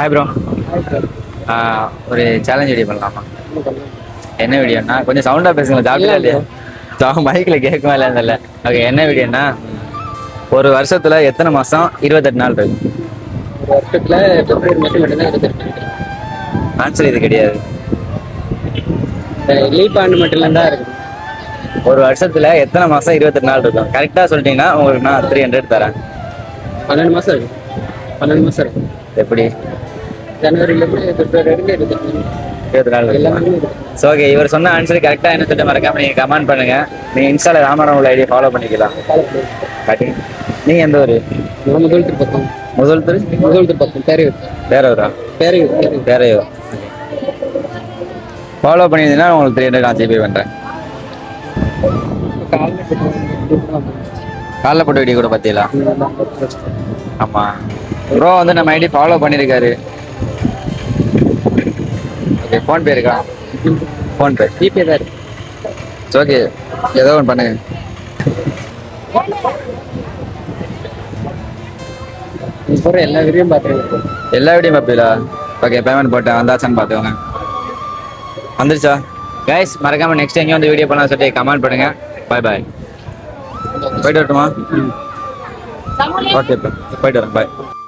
Hi bro. ஒரு challenge video பண்ணலாமா? என்ன வீடியோன்னா கொஞ்சம் சவுண்டாக பேசுங்க. சாப்பிட்டா இல்லையா? மைக்கில் கேட்குமா இல்லைன்னு. ஓகே, என்ன வீடியோன்னா ஒரு வருஷத்துல எத்தனை மாதம் 28 நாள் இருக்கு? ஒரு வருஷத்துல பிப்ரவரி மட்டும் மட்டும்தான் 28. ஆன்சர் இது கிடையாது. லீப் ஆண்டு மட்டும் தான் இருக்கு. ஒரு வருஷத்துல எத்தனை மாதம் 28 நாள் இருக்கும்? கரெக்டாக சொல்லிட்டீங்கன்னா உங்களுக்கு நான் 300 தரேன். 12 மாசம் இருக்கு. 12 மாசம் இருக்கு. எப்படி? ஜனவரியிலேருந்து பிப்ரவரி வரைக்கும் 20 நாள் எல்லாமே இருக்கு. இருக்கு. ஸோ ஓகே, இவர் சொன்ன ஆன்சர் கரெக்டாக என்ன சொல்லிட்டு மறக்காம நீங்கள் கமெண்ட் பண்ணுங்க. நீங்கள் இன்ஸ்டால ராமராவ் உள்ள ஐடியா ஃபாலோ பண்ணிக்கலாம். காட்டுங்க. நீங்கள் எந்த ஊர்? நான் முதல் திருப்பக்கம். முதல் திருப்பக்கம் பேரையூர். வேற ஊரா? பேரையூர். பேரையூர். ஃபாலோ பண்ணியிருந்தீங்கன்னா உங்களுக்கு 300 நான் ஜிபே பண்ணுறேன். காலைல போட்ட வீடியோ கூட பார்த்தீங்களா? ஆமாம், ப்ரோ வந்து நம்ம ஐடி ஃபாலோ பண்ணியிருக்காரு. ஓகே, ஃபோன்பே இருக்கா? ஃபோன்பே ஜிபே தான் இருக்கு. ஓகே, ஏதோ ஒன்று பண்ணுங்க. போகிற எல்லா வீடியும் பார்த்துருக்கேன். எல்லா வீடியும் பார்ப்பீங்களா? ஓகே, பேமெண்ட் போட்டேன். வந்தாச்சான்னு பார்த்துக்கோங்க. வந்துருச்சா? கைஸ், மறக்காம நெக்ஸ்ட் எங்கேயும் வந்து வீடியோ பண்ணலாம் சொல்லிட்டு கமெண்ட் பண்ணுங்க. பாய் பாய். போயிட்டு வரட்டுமா? ஓகே, போயிட்டு வரேன். பாய்.